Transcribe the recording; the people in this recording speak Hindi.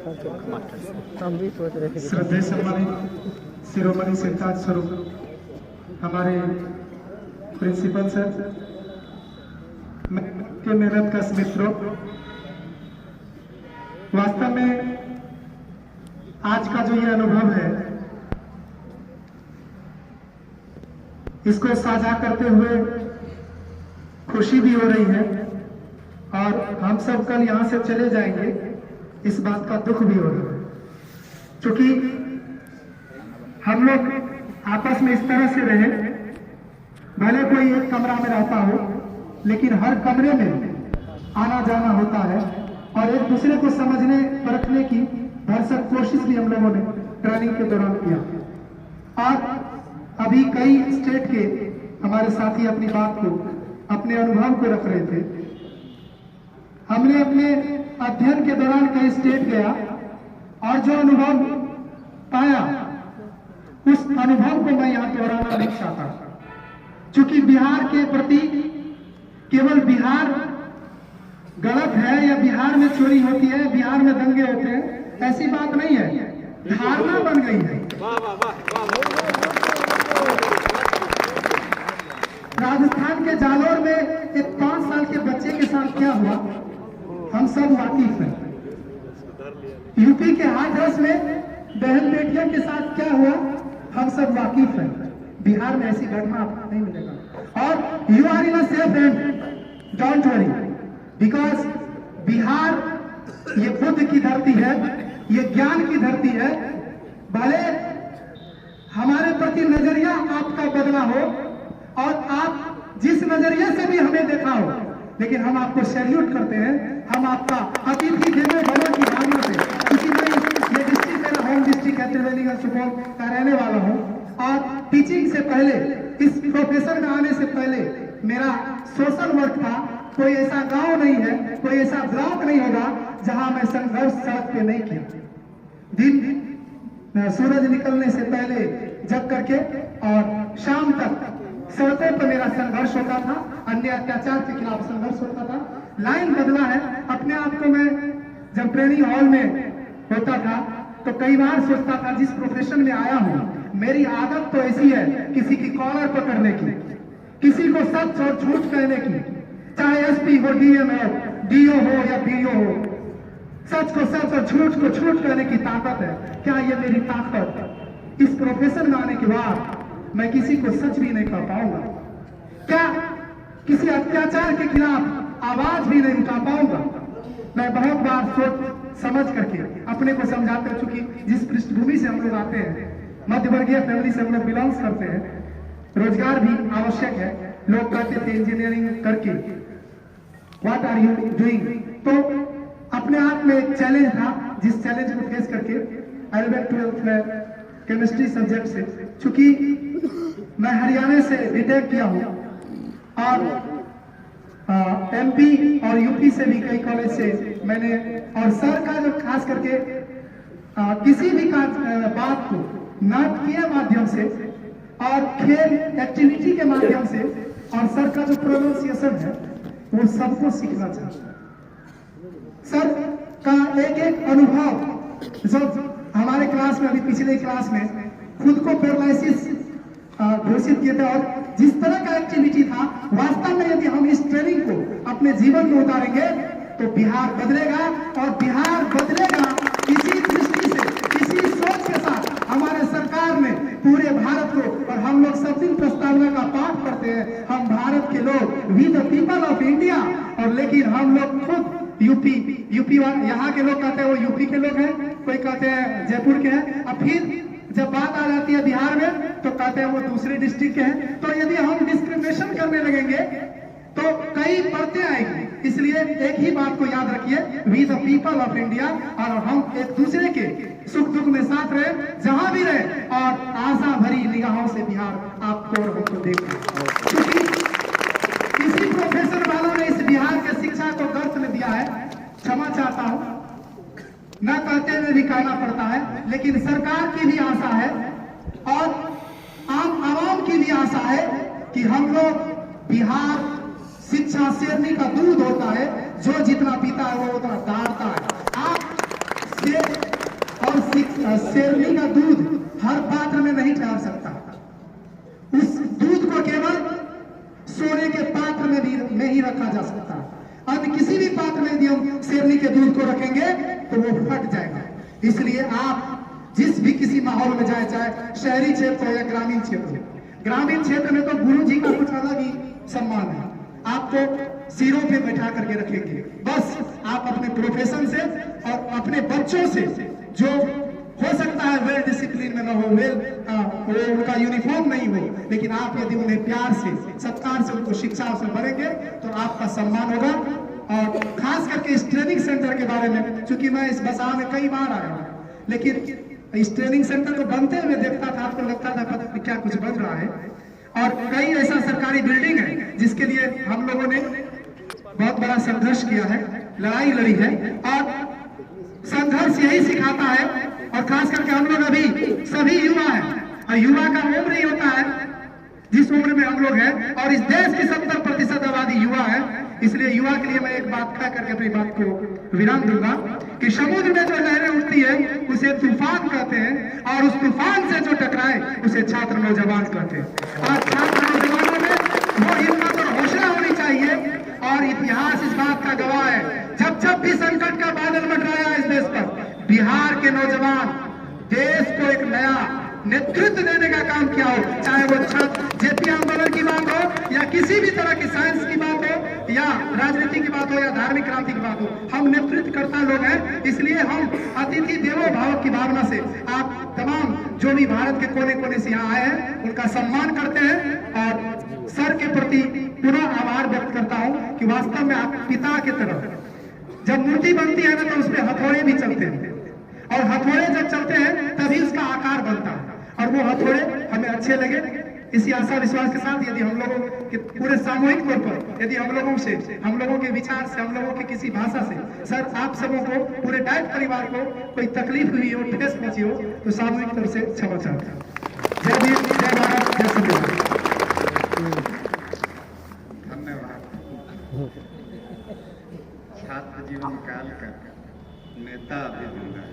हम भी सोच रहे थे। श्रद्धेय सम्मानित शिरोमणि सिद्धार्थ स्वरूप हमारे प्रिंसिपल सर, के मेहनत का मित्रों, वास्तव में आज का जो ये अनुभव है इसको साझा करते हुए खुशी भी हो रही है और हम सब कल यहां से चले जाएंगे, इस बात का दुख भी हो रहा है। क्योंकि हम लोग आपस में इस तरह से रहे, भले कोई एक कमरा में रहता हो लेकिन हर कमरे में आना जाना होता है और एक दूसरे को समझने परखने की भरसक कोशिश भी हम लोगों ने ट्रेनिंग के दौरान किया। और अभी कई स्टेट के हमारे साथी अपनी बात को, अपने अनुभव को रख रहे थे। हमने अपने अध्ययन के दौरान कई स्टेट गया और जो अनुभव पाया उस अनुभव को मैं यहाँ दोहराना नहीं चाहता, क्योंकि बिहार के प्रति केवल बिहार गलत है या बिहार में चोरी होती है, बिहार में दंगे होते हैं, ऐसी बात नहीं है, धारणा बन गई है। राजस्थान के जालोर में एक 5 साल के बच्चे के साथ क्या हुआ हम सब वाकिफ हैं। यूपी के हाथरस में बहन बेटियों के साथ क्या हुआ हम सब वाकिफ हैं। बिहार में ऐसी घटना आपको नहीं मिलेगा और you are in a safe hand, don't worry, because Bihar ये बुद्ध की धरती है, ये ज्ञान की धरती है। भले हमारे प्रति नजरिया आपका बदला हो और आप जिस नजरिए से भी हमें देखा हो, लेकिन हम आपको सैल्यूट करते हैं, हम आपका अतिथि देवो भव की भावना से, क्योंकि मैं ये डिस्ट्रिक्ट मेरा होम डिस्ट्रिक्ट है, त्रिवेणीगंज सुपौल का रहने वाला हूँ और टीचिंग से पहले, इस प्रोफेशन में आने से पहले मेरा सोशल वर्क था। कोई ऐसा गांव नहीं है, कोई ऐसा ब्लॉक नहीं होगा जहां मैं संघर्ष सड़क पे नहीं किया। दिन सूरज निकलने से पहले जग करके और शाम तक सड़कों पर मेरा संघर्ष होता था, अन्य अत्याचार के खिलाफ संघर्ष होता था। लाइन बदला है। अपने आप को मैं जब ट्रेनिंग हॉल में होता था तो कई बार सोचता था जिस प्रोफेशन में आया हूं मेरी आदत तो ऐसी है किसी की कॉलर पकड़ने की, किसी को सच और झूठ कहने की, चाहे एसपी हो, डीएम हो, डीओ हो या बीओ हो, सच को सच और झूठ को झूठ कहने की ताकत है। क्या ये मेरी ताकत इस प्रोफेशन में आने के बाद मैं किसी को सच भी नहीं कह पाऊंगा? क्या किसी अत्याचार के खिलाफ आवाज भी नहीं उठा पाऊंगा? मैं बहुत बार सोच समझ करके अपने को समझाते हैं, चूंकि जिस पृष्ठभूमि से हम लोग आते हैं, मध्य वर्गीय फैमिली से हम लोग बिलोंग्स करते हैं, रोजगार भी आवश्यक है। लोग कहते थे इंजीनियरिंग करके व्हाट आर यू डूइंग, तो अपने आप में एक चैलेंज था, जिस चैलेंज को फेस करके 11th-12th में केमिस्ट्री सब्जेक्ट से, चूंकि मैं हरियाणा से बीटेक किया हूँ और एमपी और यूपी से भी कई कॉलेज से मैंने, और सर का जो खास करके किसी भी बात को नाटकीय माध्यम से और खेल एक्टिविटी के माध्यम से, और सर का जो प्रोनाउंसिएशन है वो सबको सीखना चाहिए। सर का एक एक अनुभव, जो हमारे क्लास में, अभी पिछले क्लास में खुद को पैरालिसिस घोषित किए थे, और जिस तरह का एक्टिविटी था, वास्तव में यदि हम इस ट्रेनिंग को अपने जीवन में उतारेंगे तो बिहार बदलेगा, और बिहार बदलेगा इसी दृष्टि से, इसी सोच के साथ हमारे सरकार ने पूरे भारत को, और हम लोग सब दिन प्रस्तावना का पाठ करते हैं, हम भारत के लोग, we the people of India, और लेकिन हम लोग खुद यूपी यहाँ के लोग कहते हैं वो यूपी के लोग हैं, कोई कहते हैं जयपुर के हैं, और फिर जब बात आ जाती है बिहार में तो कहते हैं वो दूसरे डिस्ट्रिक्ट के हैं। तो यदि हम डिस्क्रिमिनेशन करने लगेंगे तो कई परतें आएंगी। इसलिए एक ही बात को याद रखिए, we the people of India, और हम एक दूसरे के सुख दुख में साथ रहे, जहां भी रहे, और आशा भरी निगाहों से बिहार आपको और हमको देखे। क्योंकि किसी प्रोफेसर वालों ने इस बिहार के शिक्षा को गर्त में दिया है, क्षमा चाहता हूं, न कहते हुए भी कहना पड़ता है, लेकिन सरकार की भी आशा है और आम आवाम की भी आशा है कि हम लोग, बिहार शिक्षा शेरनी का दूध होता है, जो जितना पीता है वो उतना दाढ़ता है। आप शेरनी का दूध हर पात्र में नहीं ठहर सकता। उस दूध को केवल सोने के पात्र में ही रखा जा सकता है। अन्य किसी भी पात्र में यदि हम शेरनी के दूध को रखेंगे तो वो फट जाएगा। इसलिए आप जिस भी किसी माहौल में जाए, चाहे शहरी क्षेत्र हो या ग्रामीण क्षेत्र, ग्रामीण क्षेत्र में तो गुरु जी का कुछ अलग ही सम्मान है। आपको सिरों पे बैठा करके रखेंगे। बस आप अपने प्रोफेशन से और अपने बच्चों से, जो हो सकता है वेल डिसिप्लिन में न हो, वो उनका यूनिफॉर्म नहीं हो, लेकिन आप यदि उन्हें प्यार से, सत्कार से उनको शिक्षा से भरेंगे तो आपका सम्मान होगा। और खास करके इस ट्रेनिंग सेंटर के बारे में, चूंकि मैं इस बसा में कई बार आया हूँ, लेकिन इस ट्रेनिंग सेंटर को बनते हुए देखता था, आपको लगता था पता नहीं क्या कुछ बन रहा है। और कई ऐसा सरकारी बिल्डिंग है जिसके लिए हम लोगों ने बहुत बड़ा संघर्ष किया है, लड़ाई लड़ी है, और संघर्ष यही सिखाता है। और खास करके हम लोग अभी सभी युवा हैं, और युवा का उम्र ही होता है जिस उम्र में हम लोग हैं, और इस देश की 70% आबादी युवा है। इसलिए युवा के लिए मैं एक बात कह करके अपनी बात को विराम दूंगा कि समुद्र में जो लहरें उठती है उसे तूफान कहते हैं, और उस तूफान से जो टकराए उसे छात्र नौजवान कहते हैं। और छात्र नौजवानों में वो हिम्मत और हौसला होनी चाहिए। और इतिहास इस बात का गवाह है, जब जब भी संकट का बादल मंडराया इस देश पर, बिहार के नौजवान देश को एक नया नेतृत्व देने का काम किया हो। चाहे वो छात्र जेपी आंदोलन की बात हो, या किसी भी तरह की साइंस की बात हो, या राजनीति की बात हो, या धार्मिक क्रांति की बात हो, हम नेतृत्वकर्ता लोग हैं। इसलिए हम अतिथि देवो भाव की भावना से आप तमाम जो भी भारत के कोने कोने से यहाँ आए हैं उनका सम्मान करते हैं। और सर के प्रति पुनः आभार व्यक्त करता हूँ कि वास्तव में आप पिता की तरह, जब मूर्ति बनती है ना तो उसमें हथौड़े भी चलते हैं, और हथौड़े जब चलते हैं तभी उसका आकार बनता है, और वो हथौड़े हमें अच्छे लगे। इसी आशा विश्वास के साथ यदि हम लोगों के पूरे सामूहिक तौर पर, यदि हम लोगों से, हम लोगों के विचार से, हम लोगों के किसी भाषा से, सर आप सबों को, पूरे डाइट परिवार को कोई तकलीफ हुई हो, ठेस पहुंची हो, तो सामूहिक तौर से क्षमा चाहता हूँ। जय भीम, जय भारत, जय संविधान। धन्यवाद। छात्र जीवन काल का नेता अभिनंदन।